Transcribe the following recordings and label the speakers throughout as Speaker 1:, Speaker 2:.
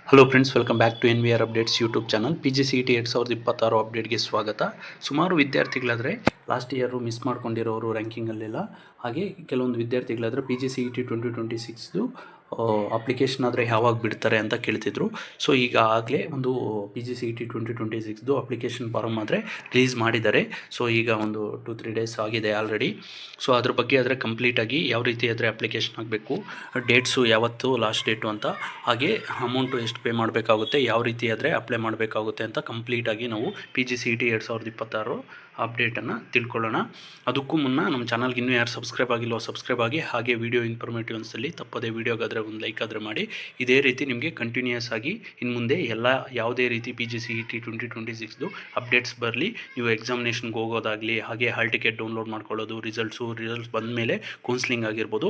Speaker 1: Hello friends, welcome back to NVR updates YouTube channel. PGCET 2026 ಅಪ್ಡೇಟ್ಗೆ ಸ್ವಾಗತ. ಸುಮಾರು ವಿದ್ಯಾರ್ಥಿಗಳಾದರೆ ಲಾಸ್ಟ್ ಇಯರು ಮಿಸ್ ಮಾಡ್ಕೊಂಡಿರೋರು ರ್ಯಾಂಕಿಂಗಲ್ಲೆಲ್ಲ, ಹಾಗೆ ಕೆಲವೊಂದು ವಿದ್ಯಾರ್ಥಿಗಳಾದರೆ PGCET 2026 ಅಪ್ಲಿಕೇಶನ್ ಆದರೆ ಯಾವಾಗ ಬಿಡ್ತಾರೆ ಅಂತ ಕೇಳ್ತಿದ್ರು. ಸೊ ಈಗಾಗಲೇ ಒಂದು PGCET 2026 ಅಪ್ಲಿಕೇಶನ್ ಫಾರಮ್ ಆದರೆ ರಿಲೀಸ್ ಮಾಡಿದ್ದಾರೆ. ಸೊ ಈಗ ಒಂದು 2-3 ಡೇಸ್ ಆಗಿದೆ ಆಲ್ರೆಡಿ. ಸೊ ಅದ್ರ ಬಗ್ಗೆ ಆದರೆ ಕಂಪ್ಲೀಟಾಗಿ ಯಾವ ರೀತಿ ಆದರೆ ಅಪ್ಲಿಕೇಶನ್ ಆಗಬೇಕು, ಡೇಟ್ಸು ಯಾವತ್ತು ಲಾಸ್ಟ್ ಡೇಟು ಅಂತ, ಹಾಗೆ ಅಮೌಂಟು ಎಷ್ಟು ಪೇ ಮಾಡಬೇಕಾಗುತ್ತೆ, ಯಾವ ರೀತಿ ಆದರೆ ಅಪ್ಲೈ ಮಾಡಬೇಕಾಗುತ್ತೆ ಅಂತ ಕಂಪ್ಲೀಟಾಗಿ ನಾವು PGCET 2026 ಅಪ್ಡೇಟನ್ನು ತಿಳ್ಕೊಳ್ಳೋಣ. ಅದಕ್ಕೂ ಮುನ್ನ ನಮ್ಮ ಚಾನಲ್ಗೆ ಇನ್ನೂ ಯಾರು ಸಬ್ಸ್ಕ್ರೈಬ್ ಆಗಿಲ್ಲೋ ಸಬ್ಸ್ಕ್ರೈಬ್ ಆಗಿ, ಹಾಗೆ ವಿಡಿಯೋ ಇನ್ಫಾರ್ಮೇಟಿವ್ ಅನ್ಸಲ್ಲಿ ತಪ್ಪದೇ ವಿಡಿಯೋಗಾದರೆ ಒಂದು ಲೈಕ್ ಆದರೆ ಮಾಡಿ. ಇದೇ ರೀತಿ ನಿಮಗೆ ಕಂಟಿನ್ಯೂಯಸ್ ಆಗಿ ಇನ್ನು ಮುಂದೆ ಎಲ್ಲ ಯಾವುದೇ ರೀತಿ PGCET 2026 ಅಪ್ಡೇಟ್ಸ್ ಬರಲಿ, ನೀವು ಎಕ್ಸಾಮಿನೇಷನ್ಗೆ ಹೋಗೋದಾಗಲಿ, ಹಾಗೆ ಹಾಲ್ ಟಿಕೆಟ್ ಡೌನ್ಲೋಡ್ ಮಾಡ್ಕೊಳ್ಳೋದು, ರಿಸಲ್ಟ್ಸ್ ಬಂದ ಮೇಲೆ ಕೌನ್ಸ್ಲಿಂಗ್ ಆಗಿರ್ಬೋದು,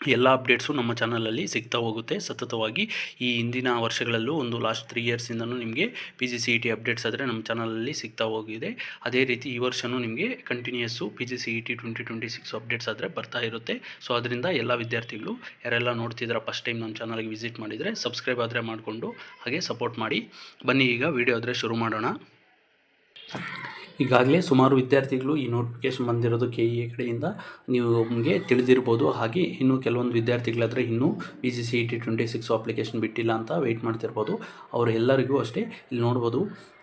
Speaker 1: ಎಲ್ಲ ಅಪ್ಡೇಟ್ಸು ನಮ್ಮ ಚಾನಲಲ್ಲಿ ಸಿಗ್ತಾ ಹೋಗುತ್ತೆ ಸತತವಾಗಿ. ಈ ಹಿಂದಿನ ವರ್ಷಗಳಲ್ಲೂ ಒಂದು ಲಾಸ್ಟ್ 3 ಇಯರ್ಸಿಂದನೂ ನಿಮಗೆ PGCET ಅಪ್ಡೇಟ್ಸ್ ಆದರೆ ನಮ್ಮ ಚಾನಲಲ್ಲಿ ಸಿಗ್ತಾ ಹೋಗಿದೆ. ಅದೇ ರೀತಿ ಈ ವರ್ಷವೂ ನಿಮಗೆ ಕಂಟಿನ್ಯೂಯಸ್ಸು PGCET 2026 ಅಪ್ಡೇಟ್ಸ್ ಆದರೆ ಬರ್ತಾ ಇರುತ್ತೆ. ಸೊ ಅದರಿಂದ ಎಲ್ಲ ವಿದ್ಯಾರ್ಥಿಗಳು ಯಾರೆಲ್ಲ ನೋಡ್ತಿದ್ದಾರೆ ಫಸ್ಟ್ ಟೈಮ್ ನಮ್ಮ ಚಾನಲ್ಗೆ ವಿಸಿಟ್ ಮಾಡಿದರೆ ಸಬ್ಸ್ಕ್ರೈಬ್ ಆದರೆ ಮಾಡಿಕೊಂಡು ಹಾಗೆ ಸಪೋರ್ಟ್ ಮಾಡಿ. ಬನ್ನಿ ಈಗ ವಿಡಿಯೋ ಆದರೆ ಶುರು ಮಾಡೋಣ. ಈಗಾಗಲೇ ಸುಮಾರು ವಿದ್ಯಾರ್ಥಿಗಳು ಈ ನೋಟಿಫಿಕೇಷನ್ ಬಂದಿರೋದು KEA ಕಡೆಯಿಂದ ನೀವು ನಿಮಗೆ ತಿಳಿದಿರ್ಬೋದು. ಹಾಗೆ ಇನ್ನು ಕೆಲವೊಂದು ವಿದ್ಯಾರ್ಥಿಗಳಾದರೆ ಇನ್ನೂ PGCET 26 ಅಪ್ಲಿಕೇಶನ್ ಬಿಟ್ಟಿಲ್ಲ ಅಂತ ವೆಯ್ಟ್ ಮಾಡ್ತಿರ್ಬೋದು. ಅವರೆಲ್ಲರಿಗೂ ಅಷ್ಟೇ ಇಲ್ಲಿ ನೋಡ್ಬೋದು,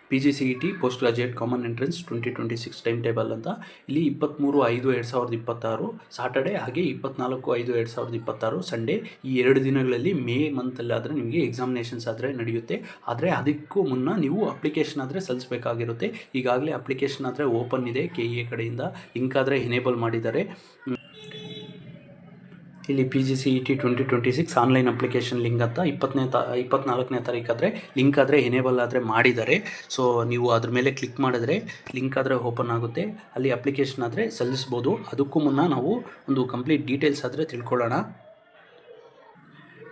Speaker 1: PGCET post graduate common entrance 2026 time table ಅಂತ. ಇಲ್ಲಿ 23/5/2026 ಸಾಟರ್ಡೆ, ಹಾಗೆ 24/5/2026 ಸಂಡೇ, ಈ 2 ದಿನಗಳಲ್ಲಿ ಮೇ ಮಂತಲ್ಲಾದರೆ ನಿಮಗೆ ಎಕ್ಸಾಮಿನೇಷನ್ಸ್ ಆದರೆ ನಡೆಯುತ್ತೆ. ಆದರೆ ಅದಕ್ಕೂ ಮುನ್ನ ನೀವು ಅಪ್ಲಿಕೇಶನ್ ಆದರೆ ಸಲ್ಲಿಸಬೇಕಾಗಿರುತ್ತೆ. ಈಗಾಗಲೇ ಅಪ್ಲಿಕೇಶನ್ ಆದರೆ ಓಪನ್ ಇದೆ KEA ಕಡೆಯಿಂದ, ಲಿಂಕ್ ಆದರೆ ಎನೇಬಲ್ ಮಾಡಿದ್ದಾರೆ. ಇಲ್ಲಿ PGCET 2026 ಆನ್ಲೈನ್ ಅಪ್ಲಿಕೇಶನ್ ಲಿಂಕ್ ಅಂತ 24ನೇ ತಾರೀಕಾದರೆ ಲಿಂಕ್ ಆದರೆ ಎನೇಬಲ್ ಆದರೆ ಮಾಡಿದ್ದಾರೆ. ಸೊ ನೀವು ಅದ್ರ ಮೇಲೆ ಕ್ಲಿಕ್ ಮಾಡಿದ್ರೆ ಲಿಂಕ್ ಆದರೆ ಓಪನ್ ಆಗುತ್ತೆ, ಅಲ್ಲಿ ಅಪ್ಲಿಕೇಶನ್ ಆದರೆ ಸಲ್ಲಿಸ್ಬೋದು. ಅದಕ್ಕೂ ಮುನ್ನ ನಾವು ಒಂದು ಕಂಪ್ಲೀಟ್ ಡೀಟೇಲ್ಸ್ ಆದರೆ ತಿಳ್ಕೊಳ್ಳೋಣ.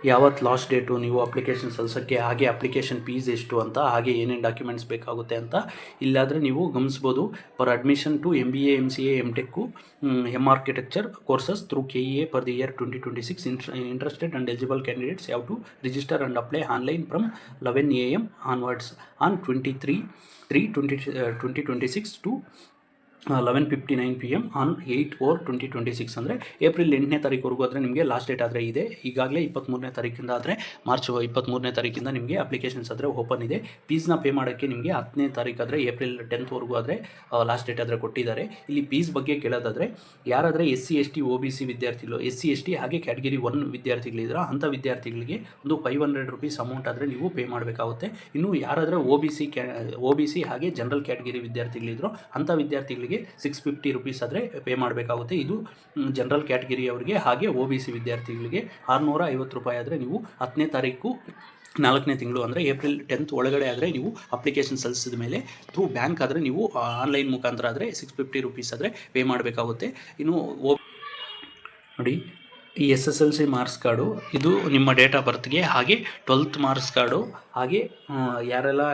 Speaker 1: ಯಾವತ್ತು ಲಾಸ್ಟ್ ಡೇಟು ನೀವು ಅಪ್ಲಿಕೇಶನ್ ಸಲ್ಲಿಸೋಕ್ಕೆ, ಹಾಗೆ ಅಪ್ಲಿಕೇಶನ್ ಫೀಸ್ ಎಷ್ಟು ಅಂತ, ಹಾಗೆ ಏನೇನು ಡಾಕ್ಯುಮೆಂಟ್ಸ್ ಬೇಕಾಗುತ್ತೆ ಅಂತ ಇಲ್ಲಾದರೆ ನೀವು ಗಮನಿಸ್ಬೋದು. For admission to MBA, MCA, MTech, architecture courses through KEA for the year 2026, interested and eligible candidates have to register and apply online from 11 AM onwards on 23/3/2026 to 11:59 PM on 8/4/2026. ಅಂದರೆ April 8ನೇ ತಾರೀಕುವರೆಗೂ ಆದರೆ ನಿಮಗೆ last date ಆದರೆ ಇದೆ. ಈಗಾಗಲೇ 23ನೇ ತಾರೀಕಿಂದ ಆದರೆ March 23ನೇ ತಾರೀಕಿಂದ ನಿಮಗೆ ಅಪ್ಲಿಕೇಶನ್ಸ್ ಆದರೆ ಓಪನ್ ಇದೆ. ಫೀಸ್ನ ಪೇ ಮಾಡೋಕ್ಕೆ ನಿಮಗೆ 10ನೇ ತಾರೀಕಾದರೆ ಏಪ್ರಿಲ್ 10th ಆದರೆ ಲಾಸ್ಟ್ ಡೇಟ್ ಆದರೆ ಕೊಟ್ಟಿದ್ದಾರೆ. ಇಲ್ಲಿ ಫೀಸ್ ಬಗ್ಗೆ ಕೇಳೋದಾದರೆ, ಯಾರಾದರೆ SC ST OBC ವಿದ್ಯಾರ್ಥಿಗಳು, SC ST ಹಾಗೆ ಕ್ಯಾಟಗಿರಿ 1 ವಿದ್ಯಾರ್ಥಿಗಳಿದ್ರೆ ಅಂಥ ವಿದ್ಯಾರ್ಥಿಗಳಿಗೆ ಒಂದು 500 ರೂಪೀಸ್ ಅಮೌಂಟ್ ಆದರೆ ನೀವು ಪೇ ಮಾಡಬೇಕಾಗುತ್ತೆ. ಇನ್ನು ಯಾರಾದರೆ OBC ಹಾಗೆ ಜನರಲ್ ಕ್ಯಾಟಗಿರಿ ವಿದ್ಯಾರ್ಥಿಗಳಿದ್ರು ಅಂಥ ವಿದ್ಯಾರ್ಥಿಗಳಿಗೆ 650 ರೂಪೀಸ್ ಆದರೆ ಪೇ ಮಾಡಬೇಕಾಗುತ್ತೆ. ಇದು ಜನರಲ್ ಕ್ಯಾಟಗಿರಿಯವರಿಗೆ. ಹಾಗೆ OBC ವಿದ್ಯಾರ್ಥಿಗಳಿಗೆ 650 ರೂಪಾಯಿ ಆದರೆ ನೀವು 10ನೇ ತಾರೀಕು 4ನೇ ತಿಂಗಳು ಅಂದರೆ ಏಪ್ರಿಲ್ 10th ಒಳಗಡೆ ಆದರೆ ನೀವು ಅಪ್ಲಿಕೇಶನ್ ಸಲ್ಲಿಸಿದ ಮೇಲೆ ಥ್ರೂ ಬ್ಯಾಂಕ್ ಆದರೆ ನೀವು ಆನ್ಲೈನ್ ಮುಖಾಂತರ ಆದರೆ 650 ರೂಪೀಸ್ ಆದರೆ ಪೇ ಮಾಡಬೇಕಾಗುತ್ತೆ. ಇನ್ನು ನೋಡಿ, ಈ SSLC ಮಾರ್ಕ್ಸ್ ಕಾರ್ಡು ಇದು ನಿಮ್ಮ ಡೇಟ್ ಆಫ್ ಬರ್ತ್ಗೆ, ಹಾಗೆ 12th ಮಾರ್ಕ್ಸ್ ಕಾರ್ಡು, ಹಾಗೆ ಯಾರೆಲ್ಲ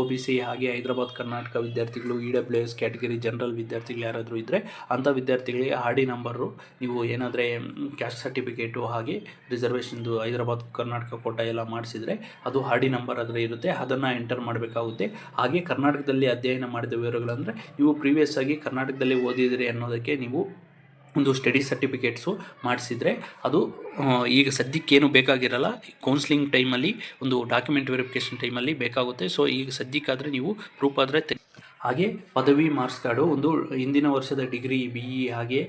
Speaker 1: OBC ಹಾಗೆ ಹೈದರಾಬಾದ್ ಕರ್ನಾಟಕ ವಿದ್ಯಾರ್ಥಿಗಳು, EWS ಕ್ಯಾಟಗಿರಿ ಜನರಲ್ ವಿದ್ಯಾರ್ಥಿಗಳು ಯಾರಾದರೂ ಇದ್ದರೆ ಅಂಥ ವಿದ್ಯಾರ್ಥಿಗಳಿಗೆ RD ನಂಬರು, ನೀವು ಏನಾದರೆ ಕ್ಯಾಸ್ಟ್ ಸರ್ಟಿಫಿಕೇಟು ಹಾಗೆ ರಿಸರ್ವೇಷನ್ದು ಹೈದರಾಬಾದ್ ಕರ್ನಾಟಕ ಕೋಟ ಎಲ್ಲ ಮಾಡಿಸಿದರೆ ಅದು RD ನಂಬರ್ ಆದರೆ ಇರುತ್ತೆ, ಅದನ್ನು ಎಂಟರ್ ಮಾಡಬೇಕಾಗುತ್ತೆ. ಹಾಗೆ ಕರ್ನಾಟಕದಲ್ಲಿ ಅಧ್ಯಯನ ಮಾಡಿದ ವಿವರಗಳಂದರೆ ನೀವು ಪ್ರೀವಿಯಸ್ ಆಗಿ ಕರ್ನಾಟಕದಲ್ಲಿ ಓದಿದಿರಿ ಅನ್ನೋದಕ್ಕೆ ನೀವು ಒಂದು ಸ್ಟಡಿ ಸರ್ಟಿಫಿಕೇಟ್ಸು ಮಾಡಿಸಿದರೆ ಅದು ಈಗ ಸದ್ಯಕ್ಕೇನು ಬೇಕಾಗಿರಲ್ಲ, ಕೌನ್ಸ್ಲಿಂಗ್ ಟೈಮಲ್ಲಿ ಒಂದು ಡಾಕ್ಯುಮೆಂಟ್ ವೆರಿಫಿಕೇಷನ್ ಟೈಮಲ್ಲಿ ಬೇಕಾಗುತ್ತೆ. ಸೊ ಈಗ ಸದ್ಯಕ್ಕಾದರೆ ನೀವು ಪ್ರೂಫ್ ಆದರೆ ಹಾಗೆ ಪದವಿ ಮಾರ್ಕ್ಸ್ ಕಾರ್ಡು, ಒಂದು ಹಿಂದಿನ ವರ್ಷದ ಡಿಗ್ರಿ BE ಹಾಗೆ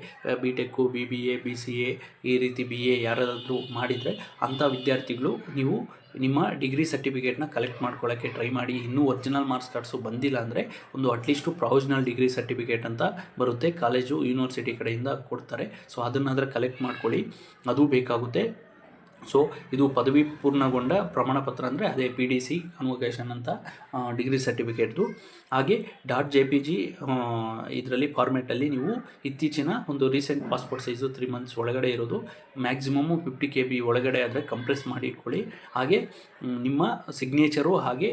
Speaker 1: BTech, BBA, BCA ಈ ರೀತಿ BA ಯಾರಾದರೂ ಮಾಡಿದರೆ ಅಂಥ ವಿದ್ಯಾರ್ಥಿಗಳು ನೀವು ನಿಮ್ಮ ಡಿಗ್ರಿ ಸರ್ಟಿಫಿಕೇಟ್ನ ಕಲೆಕ್ಟ್ ಮಾಡ್ಕೊಳ್ಳೋಕ್ಕೆ ಟ್ರೈ ಮಾಡಿ. ಇನ್ನೂ ಒರಿಜಿನಲ್ ಮಾರ್ಕ್ಸ್ ಕಾರ್ಡ್ಸು ಬಂದಿಲ್ಲ ಅಂದರೆ ಒಂದು ಅಟ್ಲೀಸ್ಟು ಪ್ರೊವಿಷನಲ್ ಡಿಗ್ರಿ ಸರ್ಟಿಫಿಕೇಟ್ ಅಂತ ಬರುತ್ತೆ, ಕಾಲೇಜು ಯೂನಿವರ್ಸಿಟಿ ಕಡೆಯಿಂದ ಕೊಡ್ತಾರೆ. ಸೊ ಅದನ್ನಾದರೆ ಕಲೆಕ್ಟ್ ಮಾಡ್ಕೊಳ್ಳಿ, ಅದು ಬೇಕಾಗುತ್ತೆ. ಸೊ ಇದು ಪದವಿ ಪೂರ್ಣಗೊಂಡ ಪ್ರಮಾಣಪತ್ರ ಅಂದರೆ ಅದೇ PDC ಕನ್ವೊಕೇಷನ್ ಅಂತ ಡಿಗ್ರಿ ಸರ್ಟಿಫಿಕೇಟ್ದು. ಹಾಗೆ .jpg ಇದರಲ್ಲಿ ಫಾರ್ಮೇಟಲ್ಲಿ ನೀವು ಇತ್ತೀಚಿನ ಒಂದು ರೀಸೆಂಟ್ ಪಾಸ್ಪೋರ್ಟ್ ಸೈಜು 3 months ಒಳಗಡೆ ಇರೋದು, ಮ್ಯಾಕ್ಸಿಮಮ್ಮು 50 KB ಒಳಗಡೆ ಆದರೆ ಕಂಪ್ರೆಸ್ ಮಾಡಿ ಇಟ್ಕೊಳ್ಳಿ. ಹಾಗೆ ನಿಮ್ಮ ಸಿಗ್ನೇಚರು ಹಾಗೆ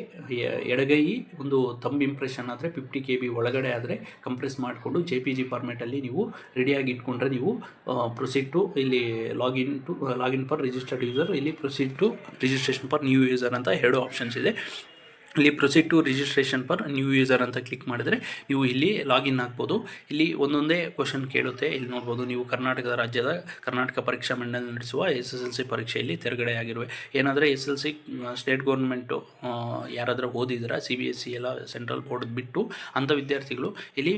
Speaker 1: ಎಡಗೈ ಒಂದು ಥಂಬ್ ಇಂಪ್ರೆಷನ್ ಆದರೆ 50 KB ಒಳಗಡೆ ಆದರೆ ಕಂಪ್ರೆಸ್ ಮಾಡಿಕೊಂಡು JPG ಫಾರ್ಮೇಟಲ್ಲಿ ನೀವು ರೆಡಿಯಾಗಿ ಇಟ್ಕೊಂಡ್ರೆ ನೀವು ಪ್ರೊಸೀಡ್ ಟು ಇಲ್ಲಿ ಲಾಗಿನ್ ಫಾರ್ ರಿಜಿಸ್ಟರ್ ಯೂಸರ್. ಇಲ್ಲಿ proceed to registration for new user ಅಂತ 2 ಆಪ್ಷನ್ಸ್ ಇದೆ. ಇಲ್ಲಿ proceed to registration for new user ಅಂತ ಕ್ಲಿಕ್ ಮಾಡಿದರೆ ನೀವು ಇಲ್ಲಿ ಲಾಗಿನ್ ಆಗ್ಬೋದು. ಇಲ್ಲಿ ಒಂದೊಂದೇ ಕ್ವಶನ್ ಕೇಳುತ್ತೆ. ಇಲ್ಲಿ ನೋಡ್ಬೋದು, ನೀವು ಕರ್ನಾಟಕ ರಾಜ್ಯದ ಕರ್ನಾಟಕ ಪರೀಕ್ಷಾ ಮಂಡಳಿ ನಡೆಸುವ SSLC ಪರೀಕ್ಷೆಯಲ್ಲಿ ತೆರಗಡೆಯಾಗಿರುವೆ. ಏನಾದರೆ SSLC ಸ್ಟೇಟ್ ಗೌರ್ಮೆಂಟು ಯಾರಾದರೂ ಓದಿದ್ರೆ CBSE ಎಲ್ಲ ಸೆಂಟ್ರಲ್ ಬೋರ್ಡ್ ಬಿಟ್ಟು ಅಂಥ ವಿದ್ಯಾರ್ಥಿಗಳು ಇಲ್ಲಿ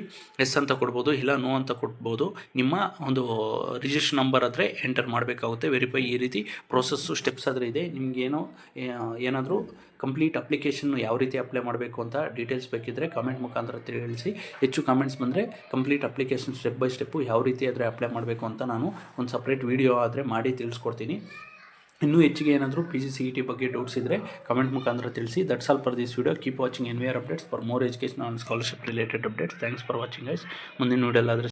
Speaker 1: ಎಸ್ ಅಂತ ಕೊಡ್ಬೋದು, ಇಲ್ಲ ನೋ ಅಂತ ಕೊಡ್ಬೋದು. ನಿಮ್ಮ ಒಂದು ರಿಜಿಸ್ಟ್ರೇಷನ್ ನಂಬರ್ ಆದರೆ ಎಂಟರ್ ಮಾಡಬೇಕಾಗುತ್ತೆ. ವೆರಿಫೈ ಈ ರೀತಿ ಪ್ರೋಸೆಸ್ಸು ಸ್ಟೆಪ್ಸ್ ಆದರೆ ಇದೆ. ನಿಮಗೇನೋ ಏನಾದರೂ ಕಂಪ್ಲೀಟ್ ಅಪ್ಲಿಕೇಶನ್ನು ಯಾವ ರೀತಿ ಅಪ್ಲೈ ಮಾಡಬೇಕು ಅಂತ ಡೀಟೇಲ್ಸ್ ಬೇಕಿದ್ದರೆ ಕಮೆಂಟ್ ಮುಖಾಂತರ ತಿಳಿಸಿ. ಹೆಚ್ಚು ಕಾಮೆಂಟ್ಸ್ ಬಂದರೆ complete application step by step ಯಾವ ರೀತಿ ಆದರೆ ಅಪ್ಲೈ ಮಾಡಬೇಕು ಅಂತ ನಾನು ಒಂದು ಸಪ್ರೇಟ್ ವೀಡಿಯೋ ಆದರೆ ಮಾಡಿ ತಿಳಿಸ್ಕೊಡ್ತೀನಿ. ಇನ್ನೂ ಹೆಚ್ಚಿಗೆ ಏನಾದರೂ PGCET ಬಗ್ಗೆ ಡೌಟ್ಸ್ ಇದ್ದರೆ ಕಮೆಂಟ್ ಮುಖಾಂತರ ತಿಳಿಸಿ. That's all for this video. Keep watching NVR updates for more education on scholarship related updates. Thanks for watching guys. ಮುಂದಿನ ವಿಡಿಯೋಲ್ಲಾದರೆ